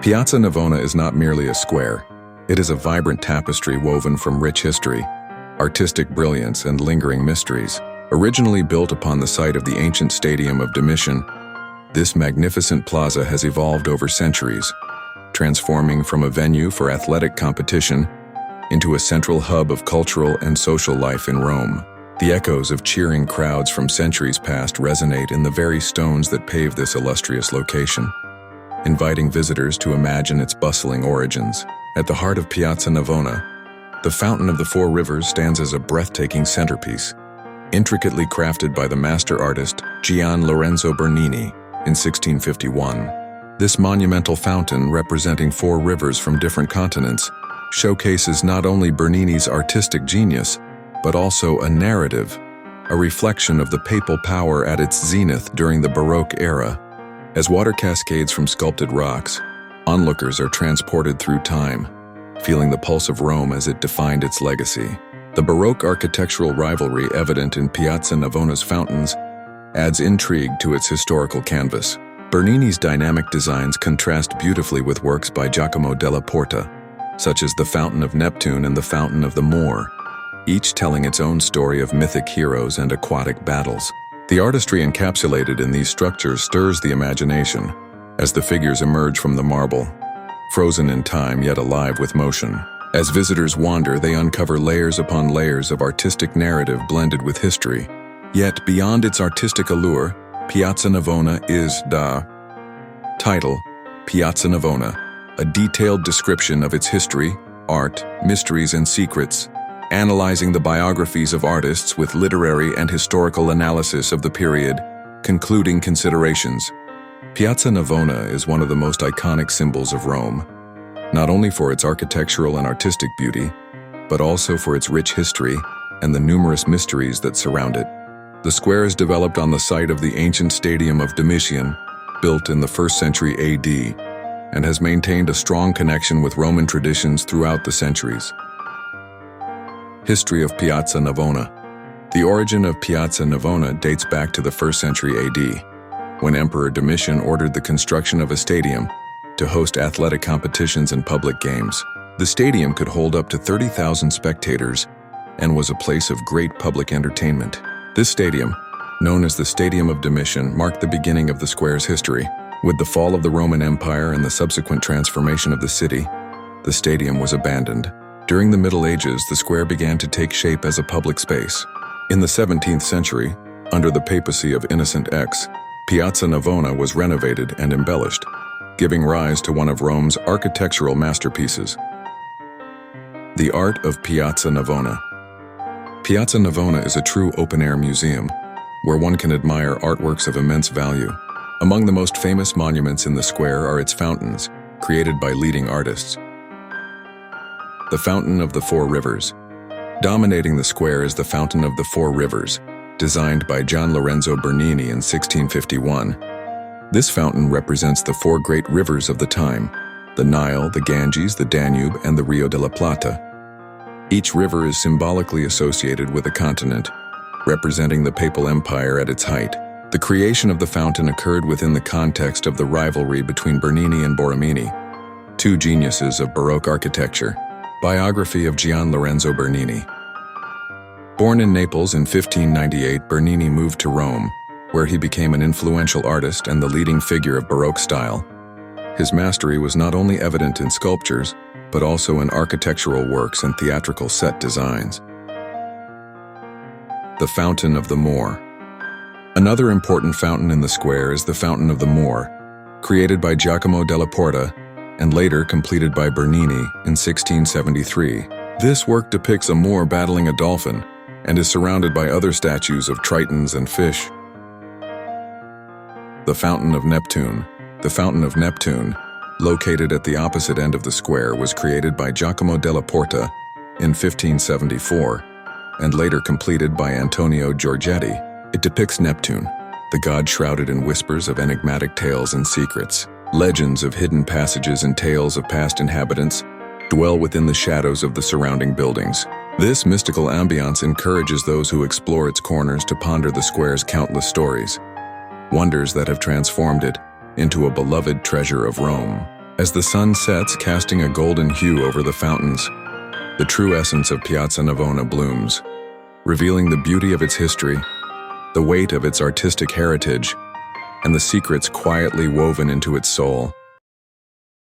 Piazza Navona is not merely a square. It is a vibrant tapestry woven from rich history, artistic brilliance, and lingering mysteries. Originally built upon the site of the ancient stadium of Domitian, this magnificent plaza has evolved over centuries, transforming from a venue for athletic competition into a central hub of cultural and social life in Rome. The echoes of cheering crowds from centuries past resonate in the very stones that pave this illustrious location, inviting visitors to imagine its bustling origins. At the heart of Piazza Navona, the Fountain of the Four Rivers stands as a breathtaking centerpiece, intricately crafted by the master artist Gian Lorenzo Bernini in 1651. This monumental fountain, representing four rivers from different continents, showcases not only Bernini's artistic genius, but also a narrative, a reflection of the papal power at its zenith during the Baroque era. As water cascades from sculpted rocks, onlookers are transported through time, feeling the pulse of Rome as it defined its legacy. The Baroque architectural rivalry evident in Piazza Navona's fountains adds intrigue to its historical canvas. Bernini's dynamic designs contrast beautifully with works by Giacomo della Porta, such as the Fountain of Neptune and the Fountain of the Moor, each telling its own story of mythic heroes and aquatic battles. The artistry encapsulated in these structures stirs the imagination as the figures emerge from the marble, frozen in time yet alive with motion. As visitors wander, they uncover layers upon layers of artistic narrative blended with history. Yet, beyond its artistic allure, Piazza Navona is the title, Piazza Navona, a detailed description of its history, art, mysteries, and secrets, analyzing the biographies of artists with literary and historical analysis of the period. Concluding considerations. Piazza Navona is one of the most iconic symbols of Rome, not only for its architectural and artistic beauty, but also for its rich history and the numerous mysteries that surround it. The square is developed on the site of the ancient stadium of Domitian, built in the 1st century AD, and has maintained a strong connection with Roman traditions throughout the centuries. History of Piazza Navona. The origin of Piazza Navona dates back to the 1st century AD, when Emperor Domitian ordered the construction of a stadium to host athletic competitions and public games. The stadium could hold up to 30,000 spectators and was a place of great public entertainment. This stadium, known as the Stadium of Domitian, marked the beginning of the square's history. With the fall of the Roman Empire and the subsequent transformation of the city, the stadium was abandoned. During the Middle Ages, the square began to take shape as a public space. In the 17th century, under the papacy of Innocent X, Piazza Navona was renovated and embellished, giving rise to one of Rome's architectural masterpieces. The art of Piazza Navona. Piazza Navona is a true open-air museum, where one can admire artworks of immense value. Among the most famous monuments in the square are its fountains, created by leading artists. The Fountain of the Four Rivers. Dominating the square is the Fountain of the Four Rivers, designed by Gian Lorenzo Bernini in 1651. This fountain represents the four great rivers of the time: the Nile, the Ganges, the Danube, and the Rio de la Plata. Each river is symbolically associated with a continent, representing the Papal Empire at its height. The creation of the fountain occurred within the context of the rivalry between Bernini and Borromini, two geniuses of Baroque architecture. Biography of Gian Lorenzo Bernini. Born in Naples in 1598, Bernini moved to Rome, where he became an influential artist and the leading figure of Baroque style. His mastery was not only evident in sculptures, but also in architectural works and theatrical set designs. The Fountain of the Moor. Another important fountain in the square is the Fountain of the Moor, created by Giacomo della Porta and later completed by Bernini in 1673. This work depicts a Moor battling a dolphin and is surrounded by other statues of tritons and fish. The Fountain of Neptune. The Fountain of Neptune, located at the opposite end of the square, was created by Giacomo della Porta in 1574 and later completed by Antonio Giorgetti. It depicts Neptune, the god shrouded in whispers of enigmatic tales and secrets. Legends of hidden passages and tales of past inhabitants dwell within the shadows of the surrounding buildings. This mystical ambiance encourages those who explore its corners to ponder the square's countless stories, wonders that have transformed it into a beloved treasure of Rome. As the sun sets, casting a golden hue over the fountains, the true essence of Piazza Navona blooms, revealing the beauty of its history, the weight of its artistic heritage, and the secrets quietly woven into its soul.